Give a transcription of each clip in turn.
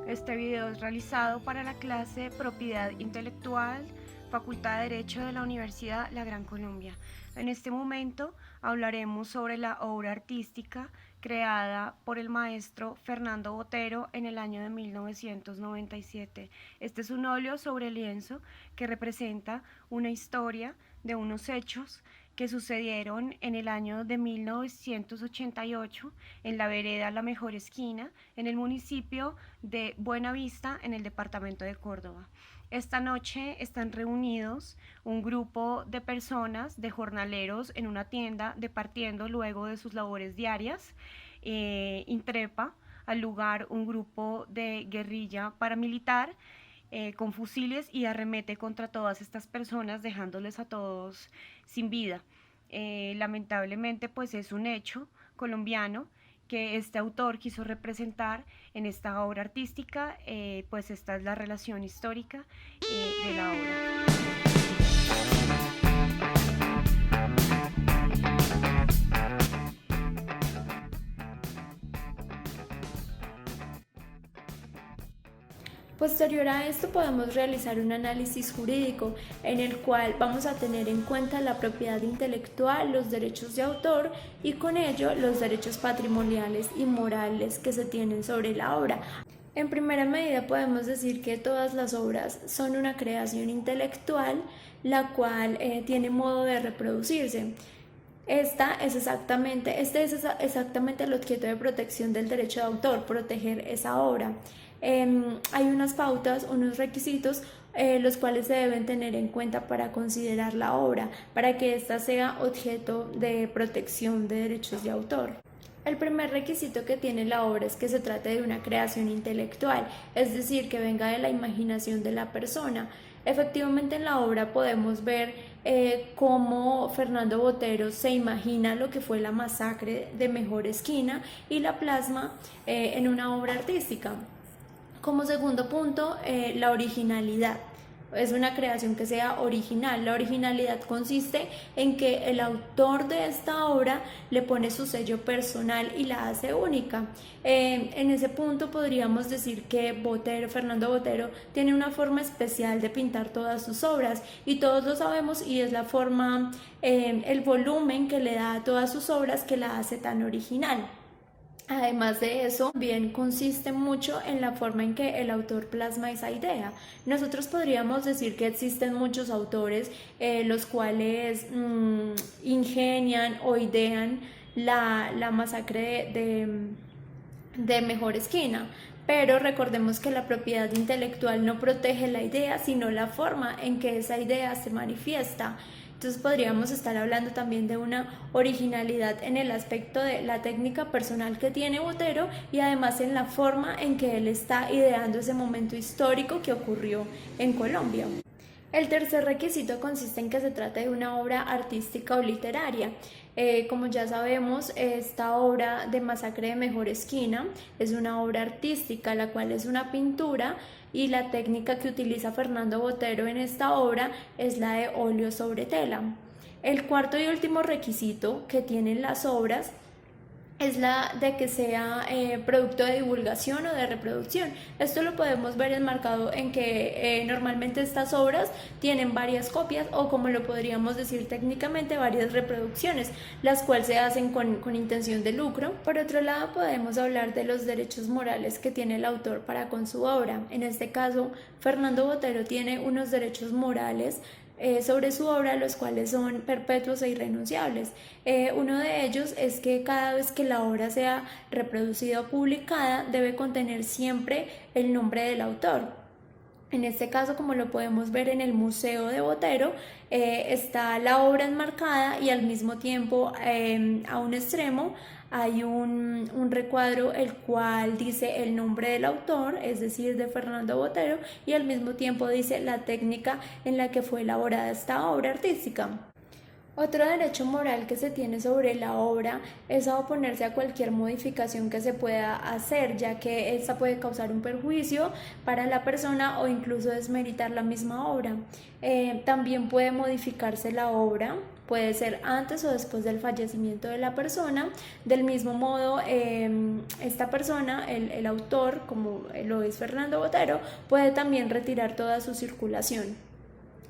Este video es realizado para la clase Propiedad Intelectual, Facultad de Derecho de la Universidad La Gran Colombia. En este momento hablaremos sobre la obra artística creada por el maestro Fernando Botero en el año de 1997. Este es un óleo sobre lienzo que representa una historia de unos hechos que sucedieron en el año de 1988 en la vereda La Mejor Esquina, en el municipio de Buenavista, en el departamento de Córdoba. Esta noche están reunidos un grupo de personas, de jornaleros, en una tienda, departiendo luego de sus labores diarias. Intrepa al lugar un grupo de guerrilla paramilitar con fusiles y arremete contra todas estas personas, dejándoles a todos sin vida. Lamentablemente, pues es un hecho colombiano que este autor quiso representar en esta obra artística, pues esta es la relación histórica de la obra. Posterior a esto podemos realizar un análisis jurídico en el cual vamos a tener en cuenta la propiedad intelectual, los derechos de autor y con ello los derechos patrimoniales y morales que se tienen sobre la obra. En primera medida podemos decir que todas las obras son una creación intelectual la cual tiene modo de reproducirse. Este es exactamente el objeto de protección del derecho de autor, proteger esa obra. Hay unas pautas, unos requisitos los cuales se deben tener en cuenta para considerar la obra, para que ésta sea objeto de protección de derechos de autor. El primer requisito que tiene la obra es que se trate de una creación intelectual, es decir, que venga de la imaginación de la persona. Efectivamente, en la obra podemos ver cómo Fernando Botero se imagina lo que fue la masacre de Mejor Esquina y la plasma en una obra artística. Como segundo punto, la originalidad. Es una creación que sea original. La originalidad consiste en que el autor de esta obra le pone su sello personal y la hace única. En ese punto podríamos decir que Fernando Botero, tiene una forma especial de pintar todas sus obras y todos lo sabemos y es la forma, el volumen que le da a todas sus obras que la hace tan original. Además de eso, bien consiste mucho en la forma en que el autor plasma esa idea. Nosotros podríamos decir que existen muchos autores los cuales ingenian o idean la masacre de Mejor Esquina, pero recordemos que la propiedad intelectual no protege la idea, sino la forma en que esa idea se manifiesta. Entonces podríamos estar hablando también de una originalidad en el aspecto de la técnica personal que tiene Botero y además en la forma en que él está ideando ese momento histórico que ocurrió en Colombia. El tercer requisito consiste en que se trate de una obra artística o literaria. Como ya sabemos, esta obra de Masacre de Mejor Esquina es una obra artística, la cual es una pintura, y la técnica que utiliza Fernando Botero en esta obra es la de óleo sobre tela. El cuarto y último requisito que tienen las obras es la de que sea producto de divulgación o de reproducción. Esto lo podemos ver enmarcado en que normalmente estas obras tienen varias copias o, como lo podríamos decir técnicamente, varias reproducciones, las cuales se hacen con intención de lucro. Por otro lado, podemos hablar de los derechos morales que tiene el autor para con su obra. En este caso, Fernando Botero tiene unos derechos morales sobre su obra, los cuales son perpetuos e irrenunciables. Uno de ellos es que cada vez que la obra sea reproducida o publicada debe contener siempre el nombre del autor. En este caso, como lo podemos ver en el Museo de Botero, está la obra enmarcada y al mismo tiempo a un extremo hay un recuadro el cual dice el nombre del autor, es decir, de Fernando Botero, y al mismo tiempo dice la técnica en la que fue elaborada esta obra artística. Otro derecho moral que se tiene sobre la obra es a oponerse a cualquier modificación que se pueda hacer, ya que esta puede causar un perjuicio para la persona o incluso desmeritar la misma obra. También puede modificarse la obra puede ser antes o después del fallecimiento de la persona. Del mismo modo, esta persona, el autor, como lo es Fernando Botero, puede también retirar toda su circulación.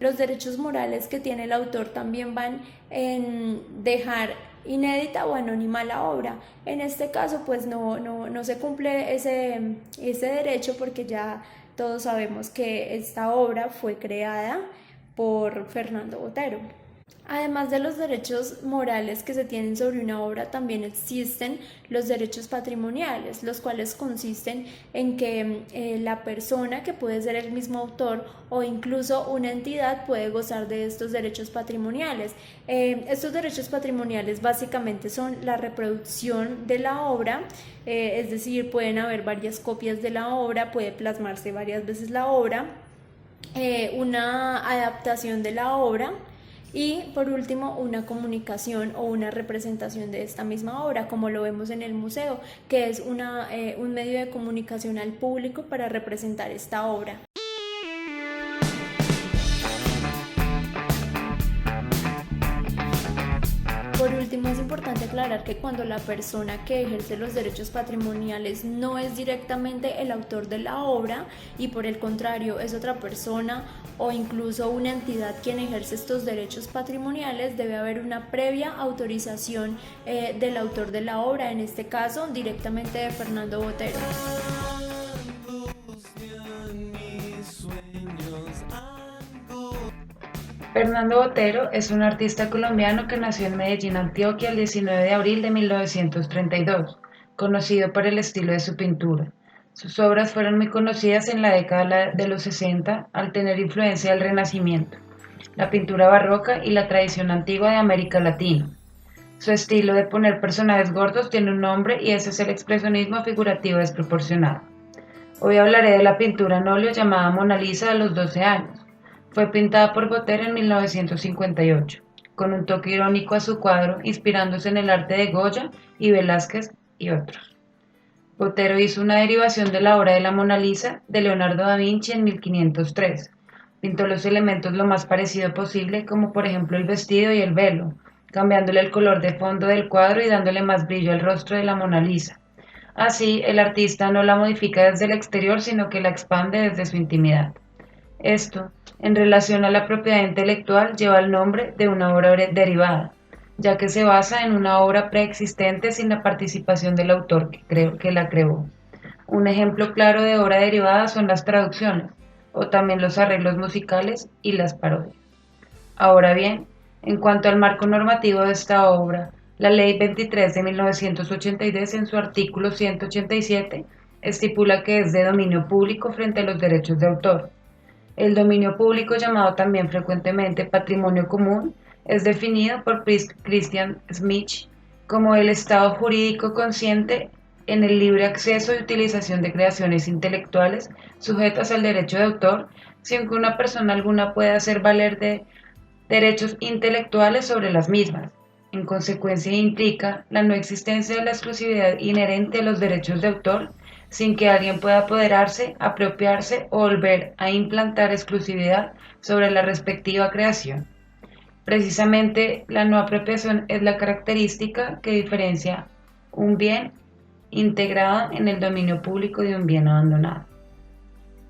Los derechos morales que tiene el autor también van en dejar inédita o anónima la obra. En este caso pues no se cumple ese derecho, porque ya todos sabemos que esta obra fue creada por Fernando Botero. Además de los derechos morales que se tienen sobre una obra, también existen los derechos patrimoniales, los cuales consisten en que la persona, que puede ser el mismo autor o incluso una entidad, puede gozar de estos derechos patrimoniales. Estos derechos patrimoniales básicamente son la reproducción de la obra, es decir, pueden haber varias copias de la obra, puede plasmarse varias veces la obra, una adaptación de la obra, y por último una comunicación o una representación de esta misma obra, como lo vemos en el museo, que es un medio de comunicación al público para representar esta obra. Por último, es importante aclarar que cuando la persona que ejerce los derechos patrimoniales no es directamente el autor de la obra, y por el contrario es otra persona o incluso una entidad quien ejerce estos derechos patrimoniales, debe haber una previa autorización del autor de la obra, en este caso directamente de Fernando Botero. Fernando Botero es un artista colombiano que nació en Medellín, Antioquia, el 19 de abril de 1932, conocido por el estilo de su pintura. Sus obras fueron muy conocidas en la década de los 60 al tener influencia del Renacimiento, la pintura barroca y la tradición antigua de América Latina. Su estilo de poner personajes gordos tiene un nombre, y ese es el expresionismo figurativo desproporcionado. Hoy hablaré de la pintura en óleo llamada Mona Lisa a los 12 años. Fue pintada por Botero en 1958, con un toque irónico a su cuadro, inspirándose en el arte de Goya y Velázquez y otros. Botero hizo una derivación de la obra de la Mona Lisa de Leonardo da Vinci en 1503. Pintó los elementos lo más parecido posible, como por ejemplo el vestido y el velo, cambiándole el color de fondo del cuadro y dándole más brillo al rostro de la Mona Lisa. Así, el artista no la modifica desde el exterior, sino que la expande desde su intimidad. Esto, en relación a la propiedad intelectual, lleva el nombre de una obra derivada, ya que se basa en una obra preexistente sin la participación del autor que la creó. Un ejemplo claro de obra derivada son las traducciones, o también los arreglos musicales y las parodias. Ahora bien, en cuanto al marco normativo de esta obra, la Ley 23 de 1982, en su artículo 187, estipula que es de dominio público frente a los derechos de autor. El dominio público, llamado también frecuentemente patrimonio común, es definido por Christian Smith como el estado jurídico consciente en el libre acceso y utilización de creaciones intelectuales sujetas al derecho de autor, sin que una persona alguna pueda hacer valer de derechos intelectuales sobre las mismas. En consecuencia, implica la no existencia de la exclusividad inherente a los derechos de autor, sin que alguien pueda apoderarse, apropiarse o volver a implantar exclusividad sobre la respectiva creación. Precisamente, la no apropiación es la característica que diferencia un bien integrado en el dominio público de un bien abandonado.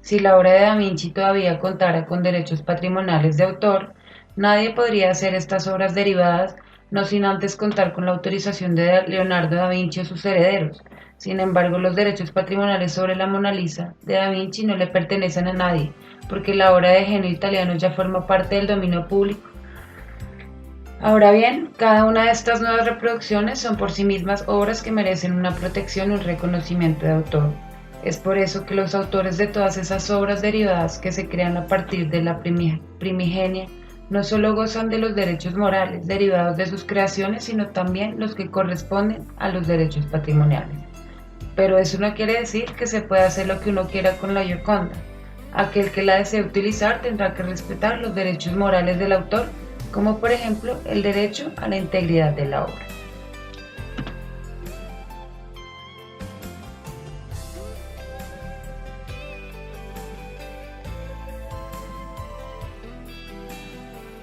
Si la obra de Da Vinci todavía contara con derechos patrimoniales de autor, nadie podría hacer estas obras derivadas, no sin antes contar con la autorización de Leonardo da Vinci o sus herederos. Sin embargo, los derechos patrimoniales sobre la Mona Lisa de Da Vinci no le pertenecen a nadie, porque la obra de genio italiano ya forma parte del dominio público. Ahora bien, cada una de estas nuevas reproducciones son por sí mismas obras que merecen una protección y un reconocimiento de autor. Es por eso que los autores de todas esas obras derivadas que se crean a partir de la primigenia no solo gozan de los derechos morales derivados de sus creaciones, sino también los que corresponden a los derechos patrimoniales. Pero eso no quiere decir que se pueda hacer lo que uno quiera con la Gioconda. Aquel que la desee utilizar tendrá que respetar los derechos morales del autor, como por ejemplo el derecho a la integridad de la obra.